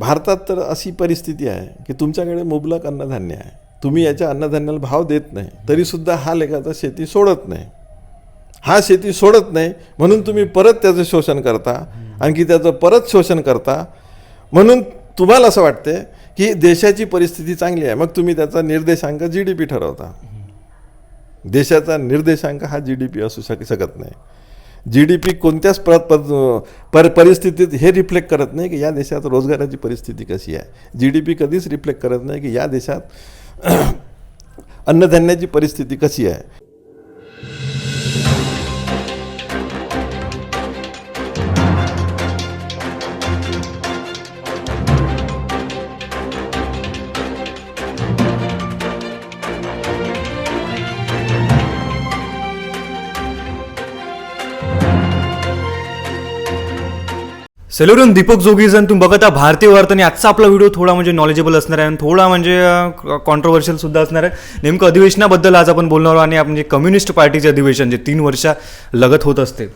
भारतात तर अशी परिस्थिती आहे की तुमच्याकडे मुबलक अन्नधान्य आहे, तुम्ही याच्या अन्नधान्याला भाव देत नाही, तरीसुद्धा हा लेखाचा शेती सोडत नाही. हा शेती सोडत नाही म्हणून तुम्ही परत त्याचं शोषण करता, आणखी त्याचं परत शोषण करता. म्हणून तुम्हाला असं वाटते की देशाची परिस्थिती चांगली आहे, मग तुम्ही त्याचा निर्देशांक GDP ठरवता. देशाचा निर्देशांक हा GDP असू शकत नाही. GDP कोणत्याच परिस्थितीत हे रिफ्लेक्ट करत नाही की या देशात रोजगाराची परिस्थिती कशी आहे. GDP कधीच रिफ्लेक्ट करत नाही की या देशात अन्नधान्याची परिस्थिती कशी आहे. सेलोरून दीपक जोगीजन तुम्ही बघत आहात भारतीय वार्ता. आणि आजचा आपला व्हिडिओ थोडा म्हणजे नॉलेजेबल असणार आहे आणि थोडा म्हणजे कॉन्ट्रोवर्शियल सुद्धा असणार आहे. नेमकं अधिवेशनाबद्दल आज आपण बोलणार आहोत. आणि आपण जे कम्युनिस्ट पार्टीचे अधिवेशन जे 3 वर्ष लगत होत असते,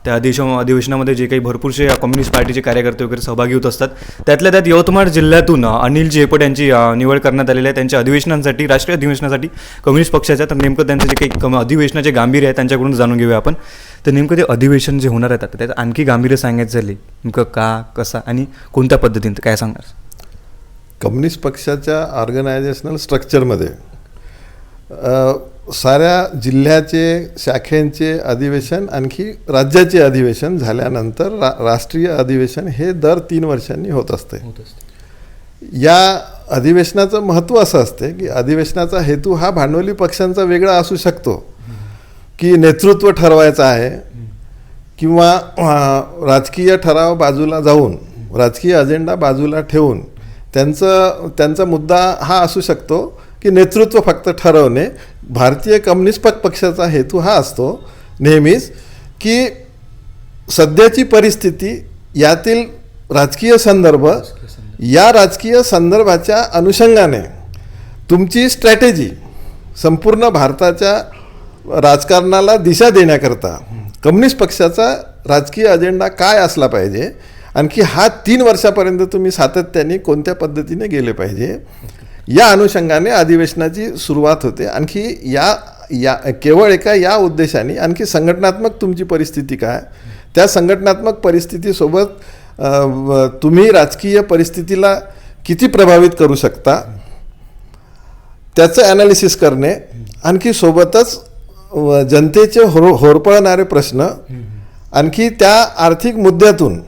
त्या अधिवेशनामध्ये जे काही भरपूरसे कम्युनिस्ट पार्टीचे कार्यकर्ते वगैरे सहभागी होत असतात, त्यातल्या त्यात यवतमाळ जिल्ह्यातून अनिल जेपट यांची निवड करण्यात आलेली आहे त्यांच्या अधिवेशनासाठी, राष्ट्रीय अधिवेशनासाठी कम्युनिस्ट पक्षाच्या. तर नेमकं त्यांचं जे काही अधिवेशनाचे गांभीर्य आहे त्यांच्याकडून जाणून घेऊया आपण. तर नेमकं ते अधिवेशन जे होणार आहे त्यात आणखी गांभीर्य सांगायचं झाले नेमकं का, कसा आणि कोणत्या पद्धतीने काय सांगणार. कम्युनिस्ट पक्षाच्या ऑर्गनायझेशनल स्ट्रक्चरमध्ये साऱ्या जिल्ह्याचे, शाखेंचे अधिवेशन, आणखी राज्याचे अधिवेशन झाल्यानंतर राष्ट्रीय अधिवेशन हे दर 3 वर्षांनी होत असते. या अधिवेशनाचं महत्त्व असं असते की अधिवेशनाचा हेतू हा भांडवली पक्षांचा वेगळा असू शकतो, की नेतृत्व ठरवायचं आहे किंवा राजकीय ठराव बाजूला जाऊन, राजकीय अजेंडा बाजूला ठेवून त्यांचा मुद्दा हा असू शकतो की नेतृत्व फक्त ठरवणे. भारतीय कम्युनिस्ट पक्षाचा हेतू हा असतो नेहमीच की सध्याची परिस्थिती, यातील राजकीय संदर्भ, या राजकीय संदर्भाच्या अनुषंगाने तुमची स्ट्रॅटेजी संपूर्ण भारताच्या राजकारणाला दिशा देण्याकरता कम्युनिस्ट पक्षाचा राजकीय अजेंडा काय असला पाहिजे, आणखी हा 3 वर्षापर्यंत तुम्ही सातत्याने कोणत्या पद्धतीने गेले पाहिजे, या अनुषंगाने अधिवेशनाची सुरुवात होते. आणखी या केवळ एका या उद्देशाने आणखी संघटनात्मक तुमची परिस्थिती काय, त्या संघटनात्मक परिस्थितीसोबत तुम्ही राजकीय परिस्थितीला किती प्रभावित करू शकता त्याचं ॲनालिसिस करणे, आणखी सोबतच जनतेचे होरपळणारे प्रश्न, आणखी त्या आर्थिक मुद्द्यातून,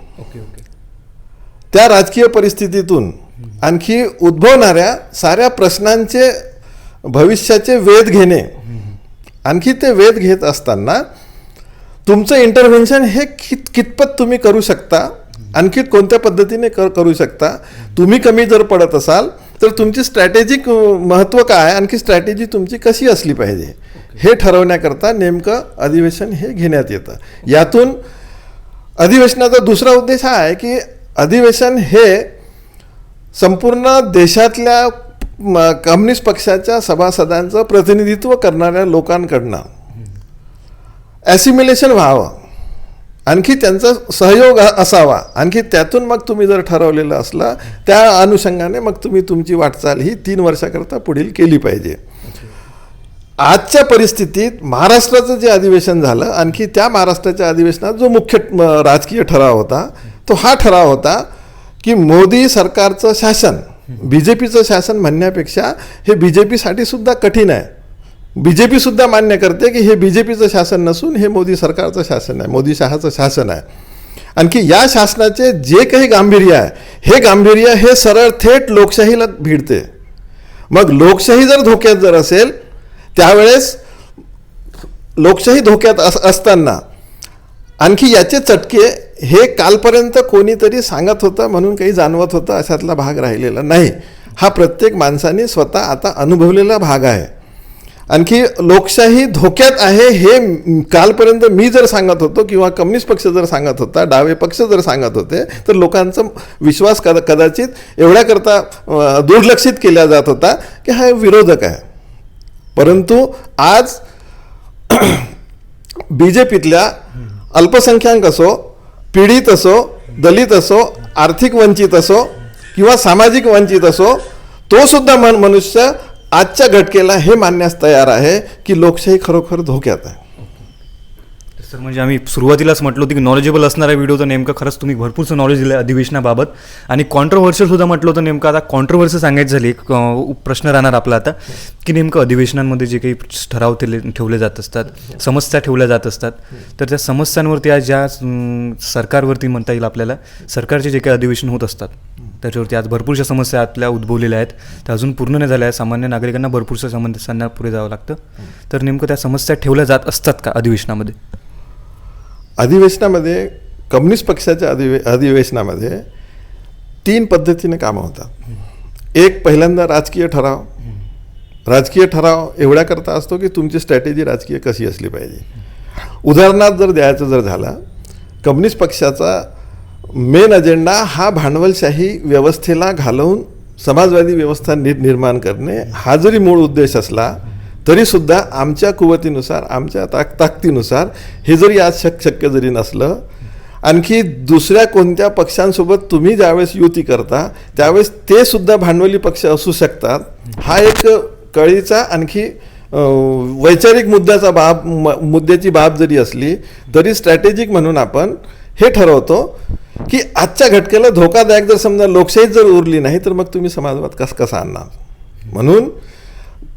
त्या राजकीय परिस्थितीतून आणखी उद्भवणाऱ्या साऱ्या प्रश्नांचे भविष्याचे वेध घेणे. आणखी ते वेध घेत असताना तुमचं इंटरव्हेन्शन हे कितपत तुम्ही करू शकता, आणखी कोणत्या पद्धतीने करू शकता. तुम्ही कमी जर पडत असाल तर तुमची स्ट्रॅटेजिक महत्त्व काय, आणखी स्ट्रॅटेजी तुमची कशी असली पाहिजे हे ठरवण्याकरता नेमकं अधिवेशन हे घेण्यात येतं. यातून अधिवेशनाचा दुसरा उद्देश हा आहे की अधिवेशन हे संपूर्ण देशातल्या कम्युनिस्ट पक्षाच्या सभासदांचं प्रतिनिधित्व करणाऱ्या लोकांकडनं ॲसिम्युलेशन व्हावं, आणखी त्यांचा सहयोग असावा, आणखी त्यातून मग तुम्ही जर ठरवलेलं असलं त्या अनुषंगाने मग तुम्ही तुमची वाटचाल ही 3 वर्षाकरता पुढील केली पाहिजे. आजच्या परिस्थितीत महाराष्ट्राचं जे अधिवेशन झालं, आणखी त्या महाराष्ट्राच्या अधिवेशनात जो मुख्य राजकीय ठराव होता तो हा ठराव होता की मोदी सरकारचं शासन, BJPचं शासन म्हणण्यापेक्षा हे BJPसाठी सुद्धा कठीण आहे. BJP सुद्धा मान्य करते की हे BJPचं शासन नसून हे मोदी सरकारचं शासन आहे, मोदी शहाचं शासन आहे. आणखी या शासनाचे जे काही गांभीर्य आहे हे गांभीर्य हे सरळ थेट लोकशाहीला भिडते. मग लोकशाही जर धोक्यात जर असेल, त्यावेळेस लोकशाही धोक्यात असताना आणखी याचे चटके हे कालपर्यंत कोणीतरी सांगत होतं म्हणून काही जाणवत होतं अशातला भाग राहिलेला नाही. हा प्रत्येक माणसाने स्वतः आता अनुभवलेला भाग आहे. आणखी लोकशाही धोक्यात आहे हे कालपर्यंत मी जर सांगत होतो किंवा कम्युनिस्ट पक्ष जर सांगत होता, डावे पक्ष जर सांगत होते, तर लोकांचा विश्वास कदाचित एवढ्याकरता दुर्लक्षित केला जात होता की हा विरोधक आहे. परंतु आज BJPतल्या अल्पसंख्याक असो, पीडित असो, दलित असो, आर्थिक वंचित असो, किंवा सामाजिक वंचित असो, तो सुद्धा मनुष्य आजच्या घटकेला हे मानण्यास तयार आहे की लोकशाही खरोखर धोक्यात आहे. सर म्हणजे आम्ही सुरुवातीलाच म्हटलं होतं की नॉलेजेबल असणारा व्हिडिओ, तर नेमकं खरंच तुम्ही भरपूरचं नॉलेज दिलं अधिवेशनाबाबत. आणि कॉन्ट्रोव्हर्शियल सुद्धा म्हटलं होतं. नेमकं आता कॉन्ट्रोव्हर्सी सांगायची झाली, एक प्रश्न राहणार आपला आता की नेमकं अधिवेशनांमध्ये जे काही ठराव ठेवले जात असतात, समस्या ठेवल्या जात असतात, तर त्या समस्यांवरती आज ज्या सरकारवरती म्हणता येईल आपल्याला, सरकारचे जे काही अधिवेशन होत असतात त्याच्यावरती आज भरपूरशा समस्या आपल्या उद्भवलेल्या आहेत, त्या अजून पूर्ण नाही झाल्या आहेत. सामान्य नागरिकांना भरपूरशा समस्यांना पुढे जावं लागतं. तर नेमकं त्या समस्या ठेवल्या जात असतात का अधिवेशनामध्ये? अधिवेशनामध्ये कम्युनिस्ट पक्षाच्या अधिवेशनामध्ये 3 पद्धतीने कामं होतात. एक पहिल्यांदा राजकीय ठराव. राजकीय ठराव एवढ्याकरता असतो की तुमची स्ट्रॅटेजी राजकीय कशी असली पाहिजे. उदाहरणार्थ जर द्यायचं जर झाला, कम्युनिस्ट पक्षाचा मेन अजेंडा हा भांडवलशाही व्यवस्थेला घालवून समाजवादी व्यवस्था निर्माण करणे हा जरी मूळ उद्देश असला तरीसुद्धा आमच्या कुवतीनुसार, आमच्या ताकदीनुसार हे जरी आज शक्य जरी नसलं, आणखी दुसऱ्या कोणत्या पक्षांसोबत तुम्ही ज्यावेळेस युती करता त्यावेळेस ते सुद्धा भांडवली पक्ष असू शकतात, हा एक कळीचा आणखी वैचारिक मुद्द्याची बाब जरी असली तरी स्ट्रॅटेजिक म्हणून आपण हे ठरवतो की आजच्या घटकेला धोकादायक जर समजा लोकशाही जर उरली नाही तर मग तुम्ही समाजवाद कसा आणणार. म्हणून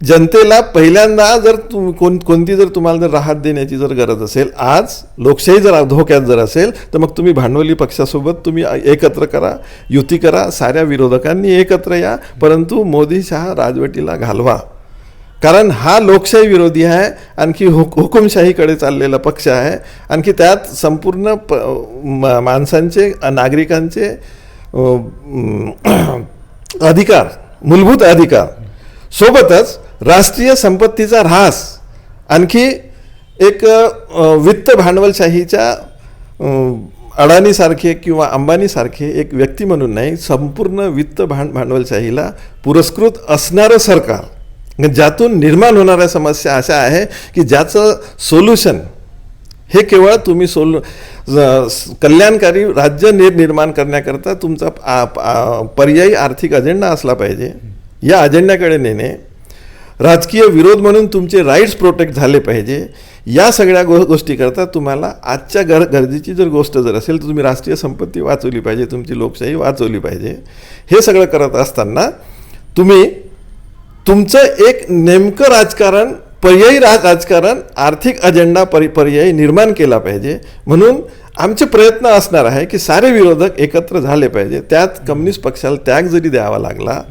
जनतेला पहिल्यांदा जर कोणती जर तुम्हाला जर राहत देण्याची जर गरज असेल, आज लोकशाही जर धोक्यात जर असेल, तर मग तुम्ही भांडवली पक्षासोबत तुम्ही एकत्र करा, युती करा, साऱ्या विरोधकांनी एकत्र या, परंतु मोदी शहा राजवटीला घालवा. कारण हा लोकशाही विरोधी आहे, आणखी हुकुमशाहीकडे चाललेला पक्ष आहे, आणखी त्यात संपूर्ण माणसांचे, नागरिकांचे अधिकार, मूलभूत अधिकार सोबतच राष्ट्रीय संपत्तीचा ऱ्हास, आणखी एक वित्त भांडवलशाहीच्या अडाणीसारखे किंवा अंबानीसारखे एक व्यक्ती म्हणून नाही, संपूर्ण वित्त भांडवलशाहीला पुरस्कृत असणारं सरकार, ज्यातून निर्माण होणाऱ्या समस्या अशा आहे की ज्याचं सोल्युशन हे केवळ तुम्ही कल्याणकारी राज्य निर्माण करण्याकरता तुमचा पर्यायी आर्थिक अजेंडा असला पाहिजे. या अजेंड्याकडे नेणे, राजकीय विरोध म्हणून तुमचे राईट्स प्रोटेक्ट झाले पाहिजे. या सगळ्या गोष्टी करता तुम्हाला आजच्या गरजेची जर गोष्ट जर असेल तर तुम्ही राष्ट्रीय संपत्ती वाचवली पाहिजे, तुमची लोकशाही वाचवली पाहिजे. हे सगळं करत असताना तुम्ही तुमचं एक नेमकं राजकारण, पर्यायी राजकारण, आर्थिक अजेंडा पर्यायी निर्माण केला पाहिजे. म्हणून आमचे प्रयत्न असणार आहे की सारे विरोधक एकत्र झाले पाहिजे. त्यात कम्युनिस्ट पक्षाला त्याग जरी द्यावा लागला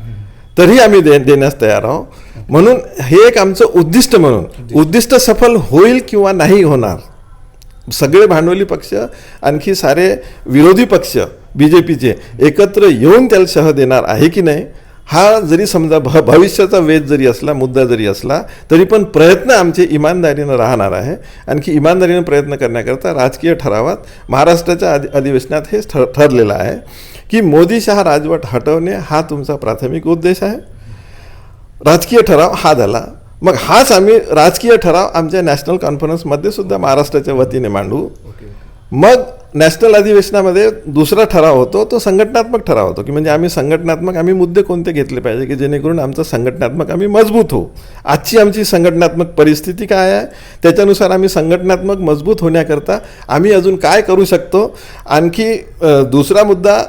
तरी आम्ही देण्यास तयार आहोत. म्हणून हे एक आमचं उद्दिष्ट म्हणून, उद्दिष्ट सफल होईल किंवा नाही होणार, सगळे भांडवली पक्ष आणखी सारे विरोधी पक्ष BJPचे एकत्र येऊन त्याला शह देणार आहे की नाही, हा जरी समजा भविष्याचा वेध जरी असला, मुद्दा जरी असला, तरी पण प्रयत्न आमचे इमानदारीनं राहणार आहे. आणखी इमानदारीनं प्रयत्न करण्याकरता राजकीय ठरावात महाराष्ट्राच्या अधिवेशनात हे ठरलेलं आहे की मोदी शहा राजवट हटवणे हा तुमचा प्राथमिक उद्देश आहे. राजकीय ठराव हा झाला. मग हाच आम्ही राजकीय ठराव आमच्या नॅशनल कॉन्फरन्समध्ये सुद्धा महाराष्ट्राच्या वतीने मांडू. मग नॅशनल अधिवेशनामध्ये दुसरा ठराव होतो, तो संघटनात्मक ठराव होतो की म्हणजे आम्ही मुद्दे कोणते घेतले पाहिजे की जेणेकरून आमचं संघटनात्मक आम्ही मजबूत होऊ. आजची आमची संघटनात्मक परिस्थिती काय आहे, त्याच्यानुसार आम्ही संघटनात्मक मजबूत होण्याकरता आम्ही अजून काय करू शकतो. आणखी दुसरा मुद्दा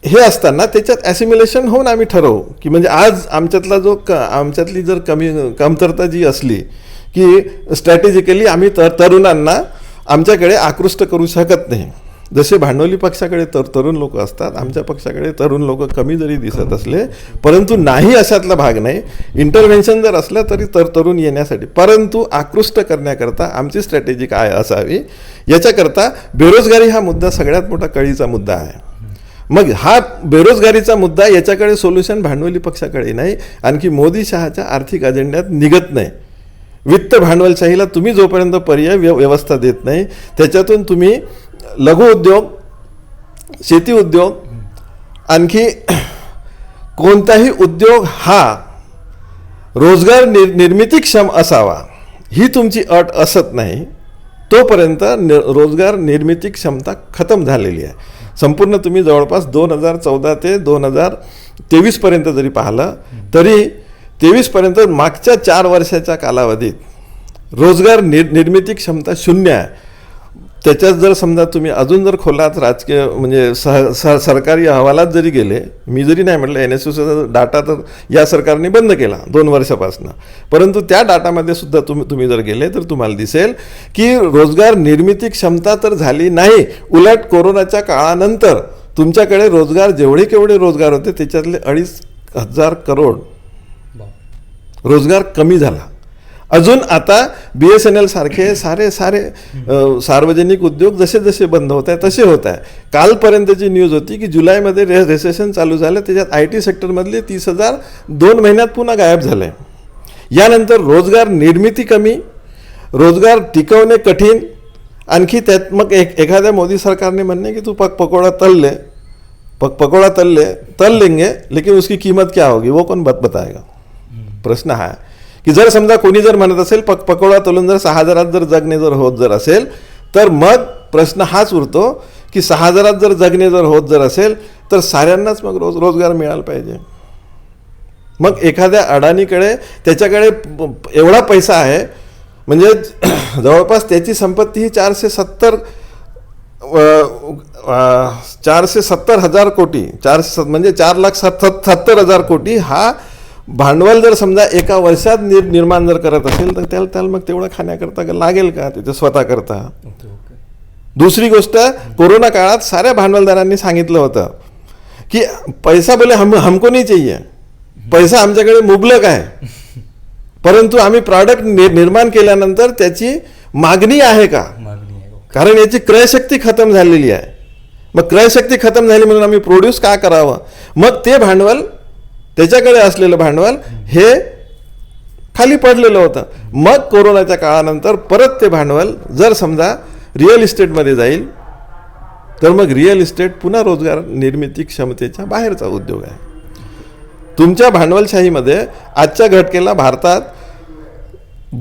हे असताना त्याच्यात ॲसिम्युलेशन होऊन आम्ही ठरवू की म्हणजे आज आमच्यातली जर कमतरता जी असली की स्ट्रॅटेजिकली आम्ही तरुणांना आमच्याकडे आकृष्ट करू शकत नाही. जसे भांडवली पक्षाकडे तरुण लोक असतात, आमच्या पक्षाकडे तरुण लोक कमी जरी दिसत असले, परंतु नाही अशातला भाग नाही. इंटरव्हेन्शन जर असलं तरी तरुण येण्यासाठी, परंतु आकृष्ट करण्याकरता आमची स्ट्रॅटेजी काय असावी, याच्याकरता बेरोजगारी हा मुद्दा सगळ्यात मोठा कळीचा मुद्दा आहे. मग हा बेरोजगारीचा मुद्दा, याच्याकडे सोल्युशन भांडवली पक्षाकडे नाही, आणखी मोदी शहाच्या आर्थिक अजेंड्यात निघत नाही. वित्त भांडवलशाहीला तुम्ही जोपर्यंत पर्याय व्यवस्था देत नाही, त्याच्यातून तुम्ही लघु उद्योग, शेती उद्योग, आणखी कोणताही उद्योग हा रोजगार निर्मितीक्षम असावा ही तुमची अट असत नाही, तोपर्यंत रोजगार निर्मिती क्षमता खतम झालेली आहे. संपूर्ण तुम्ही जवळपास 2014 ते 2023 पर्यंत जरी पाहिलं तरी 23 पर्यंत मागच्या 4 वर्षाच्या कालावधीत रोजगार निर्मिती क्षमता शून्य आहे. त्याच्यात जर समजा तुम्ही अजून जर खोलात राजकीय म्हणजे सरकारी अहवालात जरी गेले, मी जरी नाही म्हटलं NSOचा डाटा तर या सरकारने बंद केला 2 वर्षापासून, परंतु त्या डाटामध्ये सुद्धा तुम्ही जर गेले तर तुम्हाला दिसेल की रोजगार निर्मिती क्षमता तर झाली नाही, उलट कोरोनाच्या काळानंतर तुमच्याकडे रोजगार केवढे रोजगार होते त्याच्यातले 2,500 करोड रोजगार कमी झाला. अजून आता BSNL सारखे सारे सार्वजनिक उद्योग जसे बंद होत आहे तसे होत आहे. कालपर्यंतची न्यूज होती की जुलैमध्ये रिसेशन चालू झालं, त्याच्यात IT सेक्टरमधले 30,000 2 महिन्यात पुन्हा गायब झाले. यानंतर रोजगार निर्मिती कमी, रोजगार टिकवणे कठीण. आणखी त्यात मग एखाद्या मोदी सरकारने म्हणणे की तू पकोड़ा तल लेंगे लेकिन उसकी कीमत क्या होगी वो कौन बताएगा. प्रश्न हा की जर समजा कोणी जर म्हणत असेल पकोडा तोलून जर 6,000 जर जगणे जर होत जर असेल तर मग प्रश्न हाच उरतो की 6,000 जर जगणे जर होत जर असेल तर साऱ्यांनाच मग रोजगार मिळाला पाहिजे. मग एखाद्या अडाणीकडे त्याच्याकडे एवढा पैसा आहे म्हणजे जवळपास त्याची संपत्ती ही 470,000 कोटी म्हणजे 4,70,000 कोटी हा भांडवल जर समजा एका वर्षात निर्माण जर करत असेल तर त्याला मग तेवढं खाण्याकरता लागेल का त्याचं स्वतः करता. दुसरी गोष्ट, कोरोना काळात साऱ्या भांडवलदारांनी सांगितलं होतं की पैसा बोले हमको नहीं चाहिए, पैसा आमच्याकडे मुबलक आहे, परंतु आम्ही प्रॉडक्ट निर्माण केल्यानंतर त्याची मागणी आहे का, कारण याची क्रयशक्ती खतम झालेली आहे. मग क्रयशक्ती खतम झाली म्हणून आम्ही प्रोड्यूस का करावं. मग ते भांडवल, त्याच्याकडे असलेलं भांडवल हे खाली पडलेलं होतं. मग कोरोनाच्या काळानंतर परत ते भांडवल जर समजा रिअल इस्टेटमध्ये जाईल तर मग रिअल इस्टेट पुन्हा रोजगार निर्मिती क्षमतेच्या बाहेरचा उद्योग आहे. तुमच्या भांडवलशाहीमध्ये आजच्या घटकेला भारतात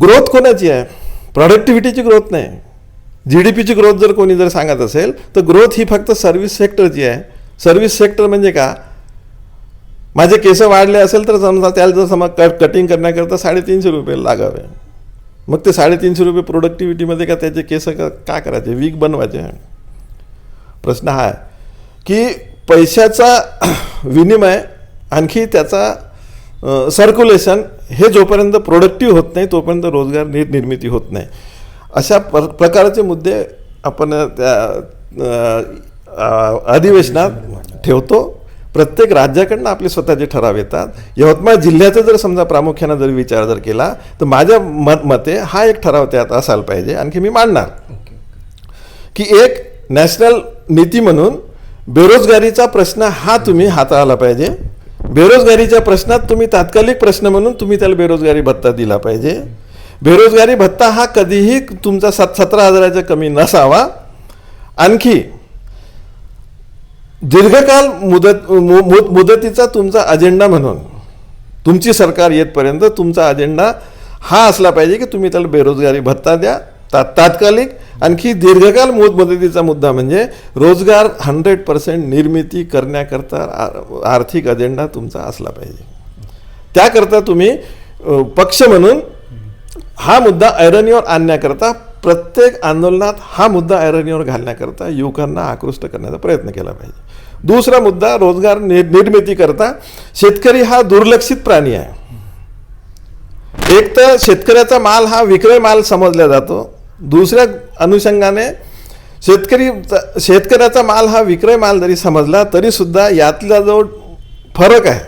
ग्रोथ कोणाची आहे, प्रोडक्टिव्हिटीची ग्रोथ नाही. GDPची ग्रोथ जर कोणी जर सांगत असेल तर ग्रोथ ही फक्त सर्व्हिस सेक्टरची आहे. सर्व्हिस सेक्टर म्हणजे का, माझे केस वाढले असेल तर समजा त्याला जर समजा कटिंग करण्याकरता 350 रुपये लागावे, मग ते 350 रुपये प्रोडक्टिव्हिटीमध्ये का त्याचे केस का करायचे, वीक बनवायचे. प्रश्न हा आहे की पैशाचा विनिमय आणखी त्याचा सर्क्युलेशन हे जोपर्यंत प्रोडक्टिव्ह होत नाही तोपर्यंत रोजगार निर्मिती होत नाही. अशा प्रकारचे मुद्दे आपण त्या अधिवेशनात ठेवतो. प्रत्येक राज्याकडनं आपले स्वतःचे ठराव येतात. यवतमाळ जिल्ह्याचा जर समजा प्रामुख्याने जर विचार जर केला तर माझ्या मते हा एक ठराव त्यात असायला पाहिजे. आणखी मी मांडणार की एक नॅशनल नीती म्हणून बेरोजगारीचा प्रश्न हा तुम्ही हाताळला पाहिजे. बेरोजगारीच्या प्रश्नात तुम्ही तात्कालिक प्रश्न म्हणून तुम्ही त्याला बेरोजगारी भत्ता दिला पाहिजे. बेरोजगारी भत्ता हा कधीही तुमचा 17,000च्या कमी नसावा. आणखी दीर्घकाल मुदतीचा तुमचा अजेंडा म्हणून तुमची सरकार येतपर्यंत तुमचा अजेंडा हा असला पाहिजे की तुम्ही त्याला बेरोजगारी भत्ता द्या तात्कालिक. आणखी दीर्घकाल मुदतीचा मुद्दा म्हणजे रोजगार 100% निर्मिती करण्याकरता आर्थिक अजेंडा तुमचा असला पाहिजे. त्याकरता तुम्ही पक्ष म्हणून हा मुद्दा ऐरणीवर आणण्याकरता प्रत्येक आंदोलनात हा ऐरणीवर ऐरणीवर घालण्याकरता युवकांना आकृष्ट करण्याचा प्रयत्न केला पाहिजे. दुसरा मुद्दा, रोजगार निर्मिती करता शेतकरी हा दुर्लक्षित प्राणी आहे. एक तर शेतकऱ्याचा माल हा विक्रय माल समजला जातो. दुसऱ्या अनुषंगाने शेतकऱ्याचा माल हा विक्रय माल जरी समजला तरी सुद्धा यातला जो फरक आहे,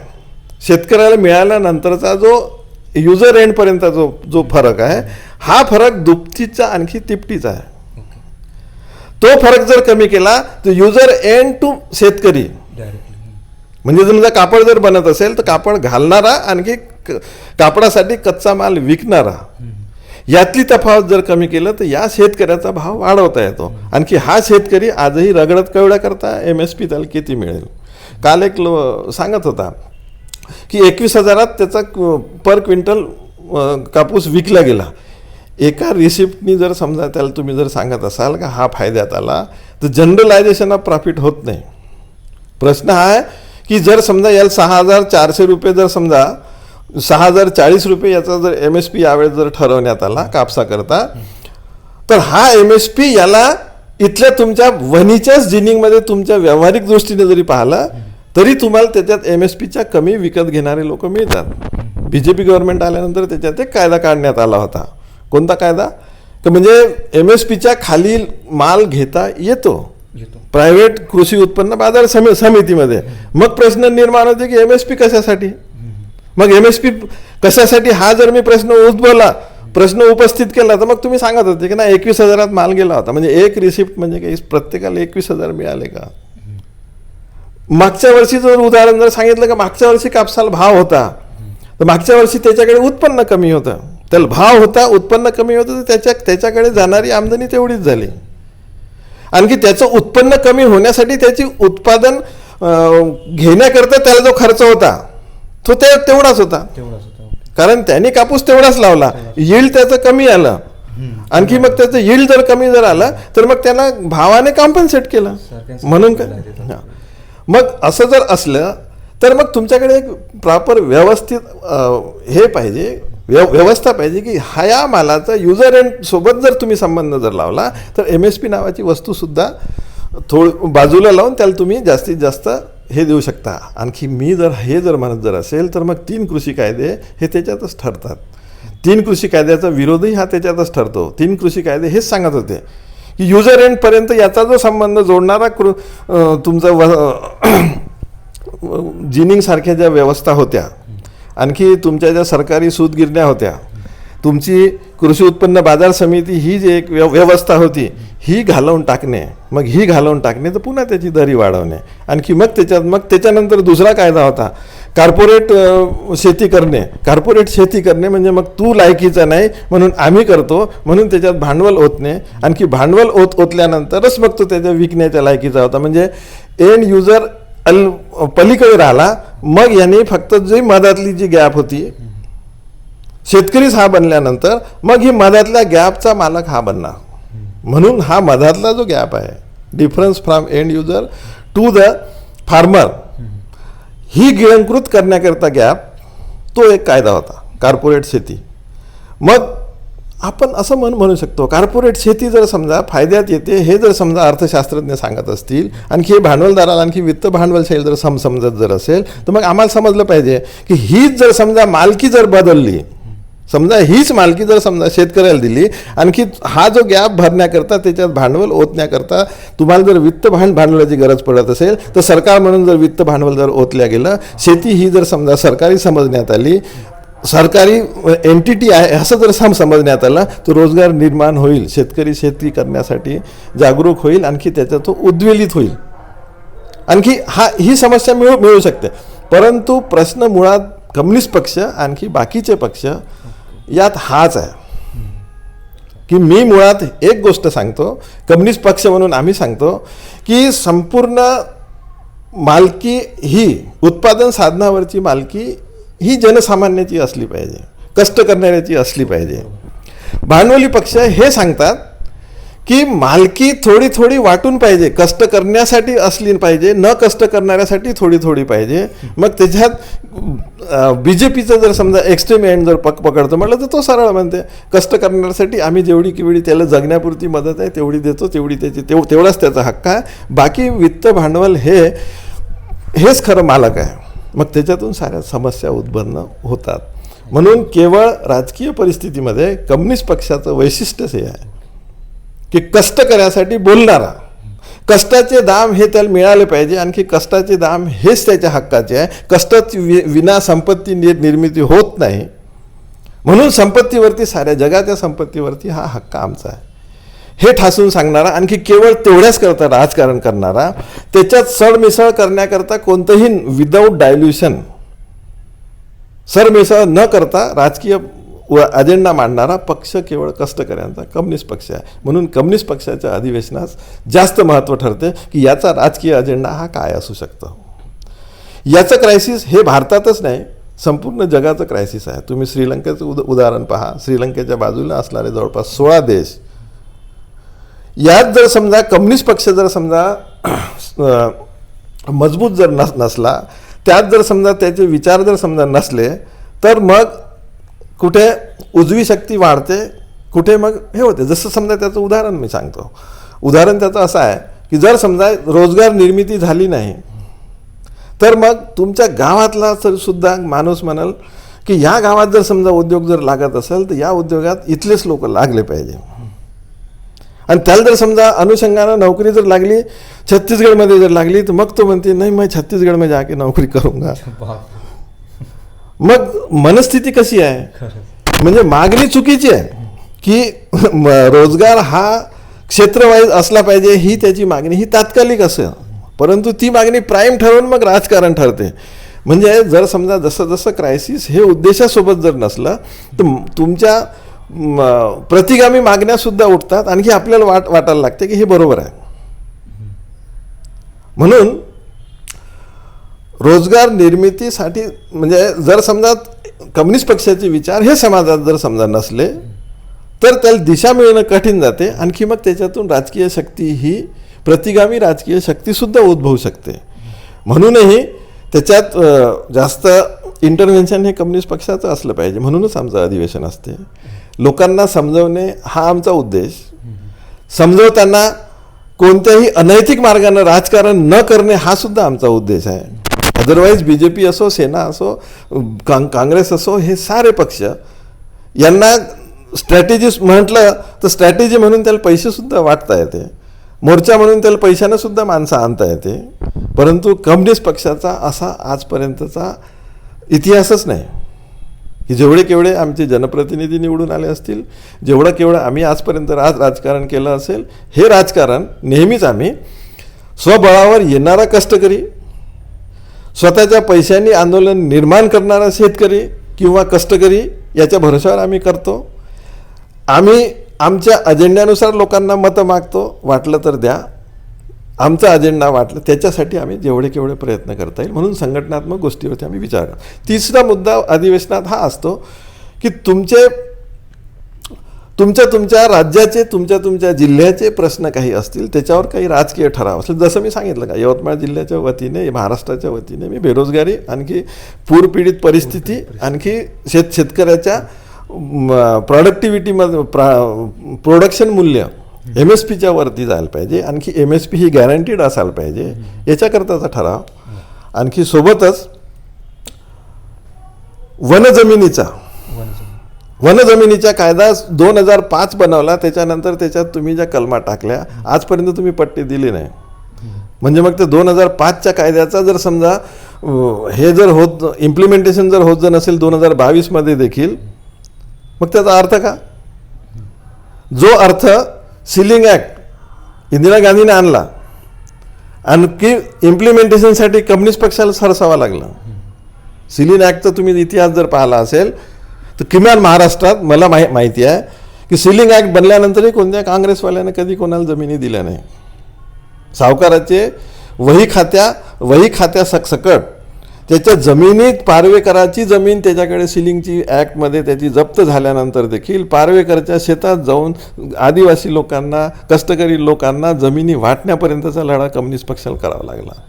शेतकऱ्याला मिळाल्यानंतरचा जो युजर एंडपर्यंत जो फरक आहे हा फरक दुपटीचा आणखी तिपटीचा आहे. तो फरक जर कमी केला तर युजर एंड टू शेतकरी, म्हणजे समजा कापड जर बनत असेल तर कापड घालणारा आणखी कापडासाठी कच्चा माल विकणारा, यातली तफावत जर कमी केलं तर या शेतकऱ्याचा भाव वाढवता येतो. आणखी हा शेतकरी आजही रगडत कवड्या करता MSP त्याला किती मिळेल. काल एक सांगत होता की 21,000 त्याचा पर क्विंटल कापूस विकला गेला. एका रिसिप्टनी जर समजा त्याला तुम्ही जर सांगत असाल का हा फायद्यात आला, तर जनरलायझेशन ऑफ प्रॉफिट होत नाही. प्रश्न हा आहे की जर समजा याला 6,400 रुपये जर समजा 6,040 रुपये याचा जर MSP यावेळेस जर ठरवण्यात आला कापसाकरता, तर हा MSP याला इथल्या तुमच्या वणीच्याच जिनिंगमध्ये तुमच्या व्यावहारिक दृष्टीने जरी पाहिलं तरी तुम्हाला त्याच्यात MSPच्या कमी विकत घेणारे लोक मिळतात. BJP गव्हर्नमेंट आल्यानंतर त्याच्यात एक कायदा काढण्यात आला होता. कोणता कायदा? तर म्हणजे MSPच्या खाली माल घेता येतो प्रायव्हेट कृषी उत्पन्न बाजार समितीमध्ये. मग प्रश्न निर्माण होते की MSP कशासाठी, मग MSP कशासाठी हा जर मी प्रश्न उपस्थित केला तर मग तुम्ही सांगत होते की ना 21,000 माल गेला होता, म्हणजे एक रिसिप्ट म्हणजे काही प्रत्येकाला 21,000 मिळाले का? मागच्या वर्षी जर उदाहरण जर सांगितलं का मागच्या वर्षी कापसाला भाव होता, तर मागच्या वर्षी त्याच्याकडे उत्पन्न कमी होतं, त्याला भाव होता, उत्पन्न कमी होतं, तर त्याच्याकडे जाणारी आमदनी तेवढीच झाली. आणखी त्याचं उत्पन्न कमी होण्यासाठी त्याची उत्पादन घेण्याकरता त्याला जो खर्च होता तो तेवढाच होता, कारण त्याने कापूस तेवढाच लावला, यील्ड त्याचं कमी आलं. आणखी मग त्याचं यील्ड जर कमी जर आलं तर मग त्याला भावाने कॉम्पन्सेट केलं. म्हणून काय मग असं जर असलं तर मग तुमच्याकडे एक प्रॉपर व्यवस्थित हे पाहिजे, व्यवस्था पाहिजे की ह्या मालाचा युजर एंड सोबत जर तुम्ही संबंध जर लावला तर MSP नावाची वस्तूसुद्धा बाजूला लावून त्याला तुम्ही जास्तीत जास्त हे देऊ शकता. आणखी मी जर हे जर म्हणत जर असेल तर मग 3 कृषी कायदे हे त्याच्यातच ठरतात. 3 कृषी कायद्याचा विरोधही हा त्याच्यातच ठरतो. 3 कृषी कायदे हेच सांगत होते की युजर एंडपर्यंत याचा जो संबंध जोडणारा तुमचा जिनिंगसारख्या ज्या व्यवस्था होत्या, आणखी तुमच्या ज्या सरकारी सूतगिरण्या होत्या, तुमची कृषी उत्पन्न बाजार समिती ही जी एक व्यवस्था होती ही घालवून टाकणे, मग ही घालवून टाकणे तर पुन्हा त्याची दरी वाढवणे. आणखी मग त्याच्यानंतर दुसरा कायदा होता कार्पोरेट शेती करणे. कार्पोरेट शेती करणे म्हणजे मग तू लायकीचा नाही म्हणून आम्ही करतो, म्हणून त्याच्यात भांडवल ओतणे. आणखी भांडवल ओतल्यानंतरच मग तो त्याच्या विकण्याच्या लायकीचा होता, म्हणजे एंड युजर पलीकडे राहिला. मग याने फक्त जी मधातली जी गॅप होती, शेतकरीच हा बनल्यानंतर मग ही मधातल्या गॅपचा मालक हा बनणार. म्हणून हा मधातला जो गॅप आहे, difference from end user to the farmer, ही गिळंकृत करण्याकरता गॅप, तो एक कायदा होता कार्पोरेट शेती. मग आपण असं म्हणू शकतो कार्पोरेट शेती जर समजा फायद्यात येते हे जर समजा अर्थशास्त्रज्ञ सांगत असतील, आणखी हे भांडवलदाराला आणखी वित्त भांडवलशाही जर समजत जर असेल तर मग आम्हाला समजलं पाहिजे की हीच जर समजा मालकी जर बदलली, समजा हीच मालकी जर समजा शेतकऱ्याला दिली, आणखी हा जो गॅप भरण्याकरता त्याच्यात भांडवल ओतण्याकरता तुम्हाला जर वित्त भांडवलाची गरज पडत असेल तर सरकार म्हणून जर वित्त भांडवल जर ओतल्या गेलं, शेती ही जर समजा सरकारी समजण्यात आली, सरकारी एंटिटी आहे असं जर समजण्यात आलं तर रोजगार निर्माण होईल, शेतकरी शेती करण्यासाठी जागरूक होईल, आणखी त्याचा तो उद्वेलित होईल, आणखी ही समस्या मिळू शकते. परंतु प्रश्न मुळात कम्युनिस्ट पक्ष आणखी बाकीचे पक्ष यात हाच आहे की मी मुळात एक गोष्ट सांगतो, कम्युनिस्ट पक्ष म्हणून आम्ही सांगतो की संपूर्ण मालकी ही उत्पादन साधनावरची मालकी ही जनसामान्याची असली पाहिजे, कष्ट करणाऱ्याची असली पाहिजे. भांडवली पक्ष हे सांगतात की मालकी थोडी थोडी वाटून पाहिजे, कष्ट करण्यासाठी असली पाहिजे, न कष्ट करणाऱ्यासाठी थोडी थोडी पाहिजे. मग त्याच्यात BJPचं जर समजा एक्स्ट्रीम एंड जर पकडतो म्हटलं तर तो सरळ म्हणते कष्ट करण्यासाठी आम्ही जेवढी केवढी त्याला जगण्यापुरती मदत आहे तेवढी देतो, तेवढाच त्याचा हक्क आहे. बाकी वित्त भांडवल हेच खरं मालक आहे. मग त्याच्यातून साऱ्या समस्या उद्भवणं होतात. म्हणून केवळ राजकीय परिस्थितीमध्ये कम्युनिस्ट पक्षाचं वैशिष्ट्यच हे आहे की कष्ट करण्यासाठी बोलणारा, कष्टाचे दाम हे त्याला मिळाले पाहिजे, आणखी कष्टाचे दाम हेच त्याच्या हक्काचे आहे. कष्टाची विना संपत्ती निर्मिती होत नाही, म्हणून संपत्तीवरती, साऱ्या जगाच्या संपत्तीवरती हा हक्क आमचा आहे हे ठासून सांगणारा, आणखी केवळ तेवढ्याच करता राजकारण करणारा, त्याच्यात सरमिसळ करण्याकरता कोणतंही विदाऊट डायल्युशन सरमिसळ न करता राजकीय अजेंडा मांडणारा पक्ष केवळ कष्टकऱ्यांचा कम्युनिस्ट पक्ष आहे. म्हणून कम्युनिस्ट पक्षाच्या अधिवेशनास जास्त महत्त्व ठरते की याचा राजकीय अजेंडा हा काय असू शकतो. याचं क्रायसिस हे भारतातच नाही संपूर्ण जगाचं क्रायसिस आहे. तुम्ही श्रीलंकेचं उदाहरण पहा. श्रीलंकेच्या बाजूला असणारे जवळपास 16 देश, यात जर समजा कम्युनिस्ट पक्ष जर समजा मजबूत जर नसला, त्यात जर समजा त्याचे विचार जर समजा नसले, तर मग कुठे उजवी शक्ती वाढते, कुठे मग हे होते. जसं समजा त्याचं उदाहरण मी सांगतो. उदाहरण त्याचं असं आहे की जर समजा रोजगार निर्मिती झाली नाही, तर मग तुमच्या गावातला सुद्धा माणूस म्हणाल की या गावात जर समजा उद्योग जर लागत असेल तर या उद्योगात इथलेच लोक लागले पाहिजे. आणि त्याला जर समजा अनुषंगानं नोकरी जर लागली, छत्तीसगडमध्ये जर लागली, तर मग तो म्हणते नाही मैं छत्तीसगड में जाके नोकरी करूंगा. मग मनस्थिती कशी आहे, म्हणजे मागणी चुकीची आहे की रोजगार हा क्षेत्रवाईज असला पाहिजे, ही त्याची मागणी, ही तात्कालिक असेल, परंतु ती मागणी प्राईम ठरवून मग राजकारण ठरते. म्हणजे जर समजा जसं जसं क्रायसिस हे उद्देशासोबत जर नसलं तर तुमच्या प्रतिगामी मागण्यासुद्धा उठतात, आणखी आपल्याला वाटायला लागते की हे बरोबर आहे. म्हणून रोजगार निर्मितीसाठी म्हणजे जर समजा कम्युनिस्ट पक्षाचे विचार हे समाजात जर समजा नसले, तर त्याला दिशा मिळणं कठीण जाते. आणखी मग त्याच्यातून राजकीय शक्ती ही प्रतिगामी राजकीय शक्तीसुद्धा उद्भवू शकते. म्हणूनही त्याच्यात जास्त इंटरव्हेन्शन हे कम्युनिस्ट पक्षाचं असलं पाहिजे. म्हणूनच आमचं अधिवेशन असते. लोकांना समजवणे हा आमचा उद्देश. समजवताना कोणत्याही अनैतिक मार्गानं राजकारण न करणे हा सुद्धा आमचा उद्देश आहे. अदरवाईज BJP असो, सेना असो, काँग्रेस असो, हे सारे पक्ष यांना स्ट्रॅटेजी म्हटलं तर स्ट्रॅटेजी म्हणून त्याला पैसेसुद्धा वाटता येते, मोर्चा म्हणून त्याला पैशानं सुद्धा माणसं आणता येते. परंतु कम्युनिस्ट पक्षाचा असा आजपर्यंतचा इतिहासच नाही की जेवढे केवढे आमचे जनप्रतिनिधी निवडून आले असतील, जेवढं केवढं आम्ही आजपर्यंत राजकारण केलं असेल, हे राजकारण नेहमीच आम्ही स्वबळावर येणारा कष्टकरी, स्वतःच्या पैशांनी आंदोलन निर्माण करणारा शेतकरी किंवा कष्टकरी याच्या भरोशावर आम्ही करतो. आम्ही आमच्या अजेंड्यानुसार लोकांना मतं मागतो, वाटलं तर द्या, आमचा अजेंडा वाटलं त्याच्यासाठी आम्ही जेवढे केवढे प्रयत्न करता येईल. म्हणून संघटनात्मक गोष्टीवरती आम्ही विचार करतो. तिसरा मुद्दा अधिवेशनात हा असतो की तुमच्या राज्याचे, तुमच्या जिल्ह्याचे प्रश्न काही असतील, त्याच्यावर काही राजकीय ठराव असेल. जसं मी सांगितलं का, यवतमाळ जिल्ह्याच्या वतीने, महाराष्ट्राच्या वतीने मी बेरोजगारी, आणखी पूरपीडित परिस्थिती, आणखी शेतकऱ्याच्या प्रॉडक्टिव्हिटीमध्ये प्रोडक्शन मूल्य MSPच्या वरती जायला पाहिजे, आणखी MSP ही गॅरंटीड असायला पाहिजे, याच्याकरताचा ठराव. आणखी सोबतच वनजमिनीचा कायदा 2005 बनवला. त्याच्यानंतर त्याच्यात तुम्ही ज्या कलमा टाकल्या, आजपर्यंत तुम्ही पट्टे दिले नाही. म्हणजे मग ते 2005च्या कायद्याचा जर समजा हे जर इम्प्लिमेंटेशन जर होत नसेल 2022मध्ये देखील, मग त्याचा अर्थ का? जो अर्थ सिलिंग ॲक्ट इंदिरा गांधीने आणला, आणखी इम्प्लिमेंटेशनसाठी कम्युनिस्ट पक्षाला सरसावा लागला. सिलिंग ॲक्टचा तुम्ही इतिहास जर पाहिला असेल तर किमान महाराष्ट्रात मला माहिती आहे की सिलिंग ॲक्ट बनल्यानंतरही कोणत्या काँग्रेसवाल्याने कधी कोणाला जमिनी दिल्या नाही. सावकाराचे वही खात्या सकट त्याच्या जमिनीत पारवेकराची जमीन त्याच्याकडे सिलिंगची ॲक्टमध्ये त्याची जप्त झाल्यानंतर देखील पारवेकरच्या शेतात जाऊन आदिवासी लोकांना, कष्टकरी लोकांना जमिनी वाटण्यापर्यंतचा लढा कम्युनिस्ट पक्षाला करावा लागला.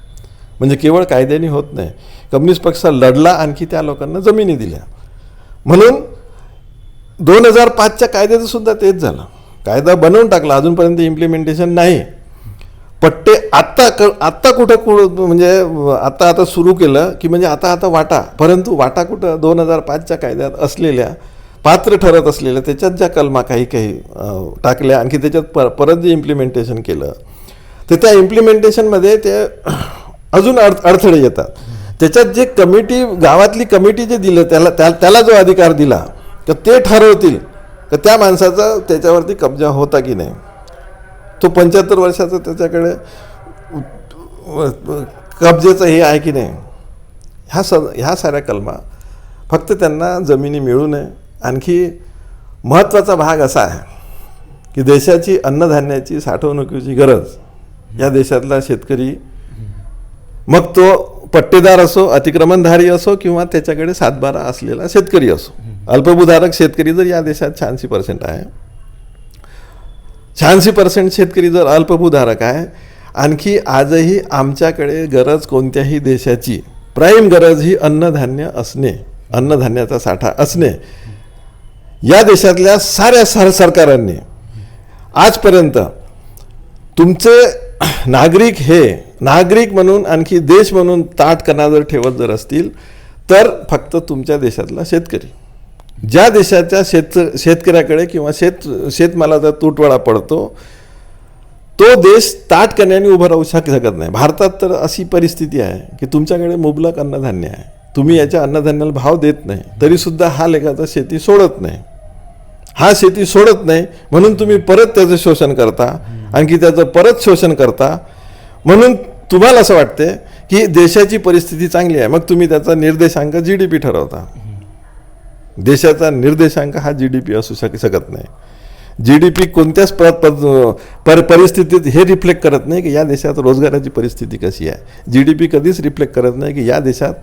म्हणजे केवळ कायद्याने होत नाही, कम्युनिस्ट पक्ष लढला, आणखी त्या लोकांना जमिनी दिल्या. म्हणून 2005च्या कायद्याचं सुद्धा तेच झालं. कायदा बनवून टाकला, अजूनपर्यंत इम्प्लिमेंटेशन नाही. पट्टे आत्ता कुठं म्हणजे आता सुरू केलं की म्हणजे आता वाटा, परंतु वाटा कुठं 2005च्या कायद्यात असलेल्या पात्र ठरत असलेल्या त्याच्यात ज्या कलमा काही टाकल्या, आणखी त्याच्यात परत जे इम्प्लिमेंटेशन केलं, तर त्या इम्प्लिमेंटेशनमध्ये ते अजून अडथळे येतात. त्याच्यात जे गावातली कमिटी जे दिलं त्याला जो अधिकार दिला, तर ते ठरवतील तर त्या माणसाचा त्याच्यावरती कब्जा होता की नाही. तो 75 वर्षाचा त्याच्याकडे कब्जेचं हे आहे की नाही. ह्या साऱ्या कलमा फक्त त्यांना जमिनी मिळू नये. आणखी महत्त्वाचा भाग असा आहे की देशाची अन्नधान्याची साठवणुकीची गरज या देशातला शेतकरी, मग तो पट्टेदार असो, अतिक्रमणधारी असो किंवा त्याच्याकडे 7/12 असलेला शेतकरी असो. अल्पभूधारक शेतकरी जर या देशात 86% आहे, 86% शेतकरी जर अल्पभूधारक आहे, आणखी आजही आमच्याकडे गरज कोणत्याही देशाची प्राईम गरज ही अन्नधान्य असणे, अन्नधान्याचा साठा असणे. या देशातल्या साऱ्या सरकारांनी आजपर्यंत तुमचे नागरिक हे नागरिक म्हणून आणखी देश म्हणून ताटकणा जर ठेवत जर असतील तर फक्त तुमच्या देशातला शेतकरी. ज्या देशाच्या शेतकऱ्याकडे किंवा शेतमालाचा तुटवडा पडतो तो देश ताटकण्याने उभं राहू शकत नाही. भारतात तर अशी परिस्थिती आहे की तुमच्याकडे मुबलक अन्नधान्य आहे, तुम्ही याच्या अन्नधान्याला भाव देत नाही, तरीसुद्धा हा लेखाचा शेती सोडत नाही. हा शेती सोडत नाही म्हणून तुम्ही परत त्याचं शोषण करता, आणखी त्याचं परत शोषण करता. म्हणून तुम्हाला असं वाटते की देशाची परिस्थिती चांगली आहे, मग तुम्ही त्याचा निर्देशांक GDP ठरवता. देशाचा निर्देशांक हा GDP असू शकत नाही. GDP कोणत्याच परिस्थितीत हे रिफ्लेक्ट करत नाही की या देशात रोजगाराची परिस्थिती कशी आहे. GDP कधीच रिफ्लेक्ट करत नाही की या देशात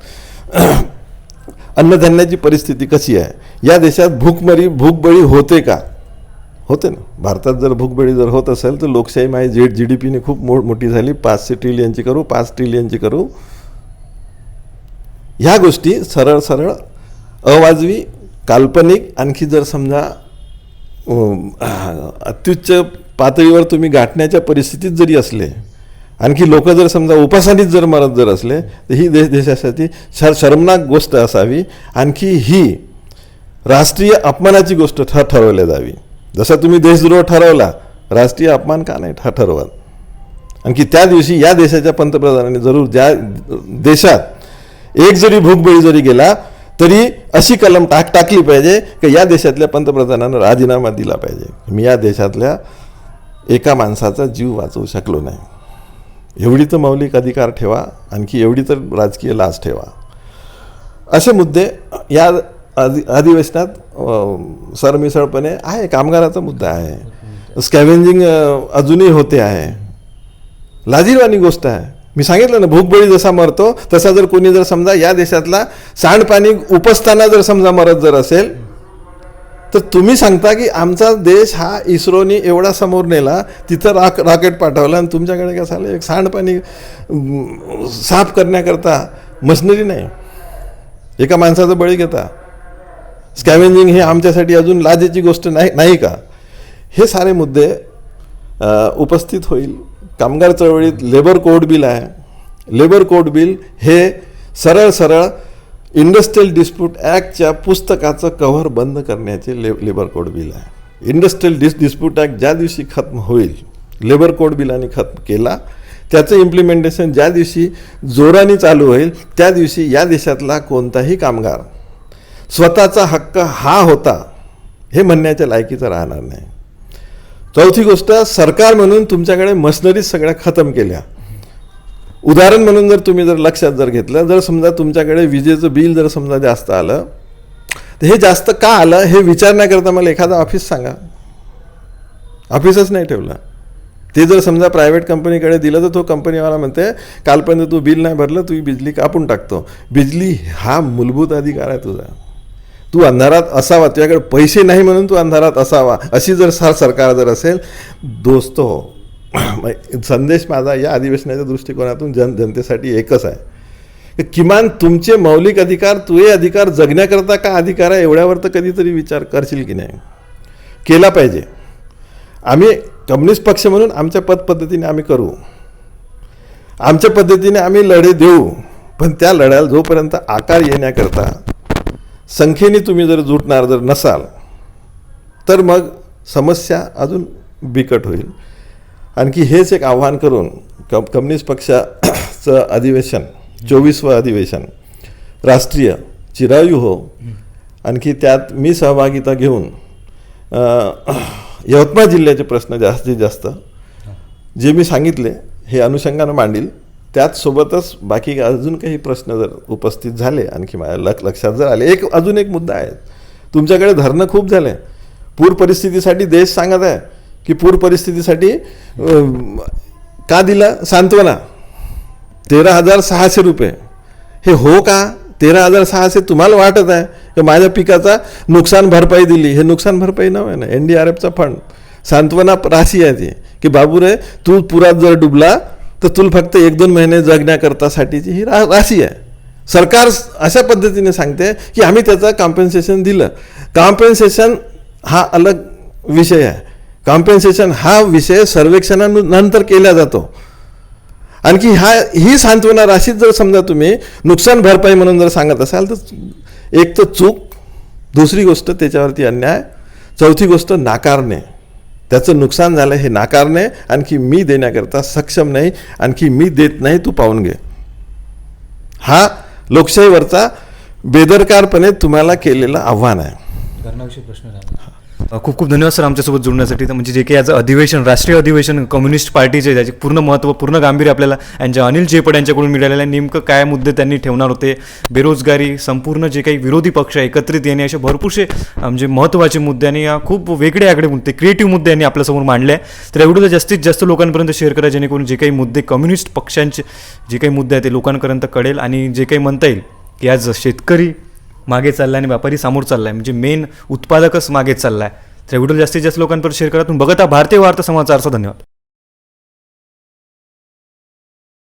अन्नधान्याची परिस्थिती कशी आहे, या देशात भूकबळी होते का. होते ना. भारतात जर भूकबळी जर होत असेल तर लोकशाही माही GDPने खूप मोठी झाली, 500 ट्रिलियनची करू, 5 ट्रिलियनची करू. ह्या गोष्टी सरळ सरळ अवाजवी, काल्पनिक, आणखी जर समजा अत्युच्च पातळीवर तुम्ही गाठण्याच्या परिस्थितीत जरी असले, आणखी लोक जर समजा उपासानीच जर मरत जर असले तर ही देशासाठी शर्मनाक गोष्ट असावी, आणखी ही राष्ट्रीय अपमानाची गोष्ट ठरवल्या जावी. जसा तुम्ही देशद्रोह ठरवला, राष्ट्रीय अपमान का नाही ठरवत. आणखी त्या दिवशी या देशाच्या पंतप्रधानांनी जरूर ज्या देशात एक जरी भूकबळी जरी गेला तरी अशी कलम टाकली पाहिजे की या देशातल्या पंतप्रधानांना राजीनामा दिला पाहिजे. मी या देशातल्या एका माणसाचा जीव वाचवू शकलो नाही. एवढी तर मौलिक अधिकार ठेवा, आणखी एवढी तर राजकीय लाज ठेवा. असे मुद्दे या अधिवेशनात सरमिसळपणे आहे. कामगाराचा मुद्दा आहे, स्कॅव्हेंजिंग अजूनही होते आहे. लाजिरवाणी गोष्ट आहे. मी सांगितलं ना, भूकबळी जसा मरतो तसा जर कोणी जर समजा या देशातला सांडपाणी उपसताना जर समजा मरत जर असेल तर तुम्ही सांगता की आमचा देश हा इस्रोने एवढा समोर नेला, तिथं रॉकेट पाठवला, आणि तुमच्याकडे काय झालं, एक सांडपाणी साफ करण्याकरता मशिनरी नाही, एका माणसाचा बळी घेता. स्कॅव्हेंजिंग हे आमच्यासाठी अजून लाजेची गोष्ट नाही का. हे सारे मुद्दे उपस्थित होईल. कामगार चळवळीत लेबर कोड बिल आहे. लेबर कोड बिल हे सरळ सरळ इंडस्ट्रियल डिस्प्यूट ॲक्टच्या पुस्तकाचं कव्हर बंद करण्याचे लेबर कोड बिल आहे. इंडस्ट्रियल डिस्प्यूट ॲक्ट ज्या दिवशी खत्म होईल, लेबर कोड बिलाने खत्म केला, त्याचं इम्प्लिमेंटेशन ज्या दिवशी जोराने चालू होईल त्या दिवशी या देशातला कोणताही कामगार स्वतःचा हक्क हा होता हे म्हणण्याच्या लायकीचं राहणार नाही. चौथी गोष्ट, सरकार म्हणून तुमच्याकडे मशिनरीज सगळ्या खतम केल्या. उदाहरण म्हणून जर तुम्ही जर लक्षात जर घेतलं, जर समजा तुमच्याकडे विजेचं बिल जर समजा जास्त आलं तर हे जास्त का आलं हे विचारण्याकरता मला एखादा ऑफिस सांगा. ऑफिसच नाही ठेवलं. ते जर समजा प्रायव्हेट कंपनीकडे दिलं तर तो कंपनीवाला म्हणते कालपर्यंत तू बिल नाही भरलं, तू बिजली कापून टाकतो. बिजली हा मूलभूत अधिकार आहे तुझा. तू अंधारात असावा, तुझ्याकडे पैसे नाही म्हणून तू अंधारात असावा, अशी जर सरकार जर असेल. दोस्तो, संदेश माझा या अधिवेशनाच्या दृष्टिकोनातून जनतेसाठी एकच आहे की किमान तुमचे मौलिक अधिकार, तुझे अधिकार जगण्याकरता का अधिकार आहे एवढ्यावर तर कधीतरी विचार करशील की नाही, केला पाहिजे. आम्ही कम्युनिस्ट पक्ष म्हणून आमच्या पद्धतीने आम्ही करू, आमच्या पद्धतीने आम्ही लढे देऊ, पण त्या लढ्याला जोपर्यंत आकार येण्याकरता संख्येने तुम्ही जर जुटणार जर नसाल तर मग समस्या अजून बिकट होईल. आणखी हेच एक आव्हान करून कम्युनिस्ट पक्षाचं अधिवेशन 24वं अधिवेशन राष्ट्रीय चिरायू हो, आणखी त्यात मी सहभागिता घेऊन यवतमाळ जिल्ह्याचे प्रश्न जास्तीत जास्त जे मी सांगितले हे अनुषंगानं मांडील. त्यात सोबतच बाकी अजून काही प्रश्न जर उपस्थित झाले, आणखी माझ्या लक्षात जर आले. अजून एक मुद्दा आहे. तुमच्याकडे धरणं खूप झाले. पूर परिस्थितीसाठी देश सांगत आहे की पूर परिस्थितीसाठी का दिला सांत्वना 13,600 रुपये. हे हो का? 13,600 तुम्हाला वाटत आहे की माझ्या पिकाचा नुकसान भरपाई दिली. हे नुकसान भरपाई नव्हे ना, NDRFचा फंड सांत्वना राशी आहे ती, की बाबू रे तू पुरात जर डुबला तर तुला फक्त 1-2 महिने जगण्याकरतासाठीची ही राशी आहे. सरकार अशा पद्धतीने सांगते की आम्ही त्याचं कॉम्पेन्सेशन दिलं. कॉम्पेन्सेशन हा अलग विषय आहे. कॉम्पेन्सेशन हा विषय सर्वेक्षणानंतर केला जातो. आणखी ही सांत्वना राशीत जर समजा तुम्ही नुकसान भरपाई म्हणून जर सांगत असाल तर एक तर चूक, दुसरी गोष्ट त्याच्यावरती अन्याय, चौथी गोष्ट नाकारणे. त्याचं नुकसान झालं हे नाकारणे, आणखी मी देण्याकरता सक्षम नाही, आणखी मी देत नाही, तू पाहून घे. हा लोकशाहीवरचा बेदरकारपणे तुम्हाला केलेलं आव्हान आहे. खूप खूप धन्यवाद सर आमच्यासोबत जोडण्यासाठी. तर म्हणजे जे काही याचं अधिवेशन, राष्ट्रीय अधिवेशन कम्युनिस्ट पार्टीचे, ज्याचे पूर्ण महत्त्व, पूर्ण गांभीर्य आपल्याला यांच्या अनिल चेपड यांच्याकडून मिळालेलं आहे. नेमकं काय मुद्दे त्यांनी ठेवणार होते, बेरोजगारी, संपूर्ण जे काही विरोधी पक्ष एकत्रित येणे, असे भरपूरसे म्हणजे महत्त्वाचे मुद्दे आणि खूप वेगळे आगळे मुद्दे, क्रिएटिव्ह मुद्दे यांनी आपल्यासमोर मांडले आहे. तर एवढं जास्तीत जास्त लोकांपर्यंत शेअर करा, जेणेकरून जे काही मुद्दे कम्युनिस्ट पक्षांचे जे काही मुद्दे आहेत ते लोकांपर्यंत कळेल. आणि जे काही म्हणता येईल की आज शेतकरी मागे चालला आणि व्यापारी समोर चालला आहे, म्हणजे मेन उत्पादकच मागे चालला आहे. तर व्हिडिओ जास्तीत जास्त लोकांपर्यंत शेअर करा. तुम्ही बघत आहात भारतीय वार्ता समाचारचा. धन्यवाद.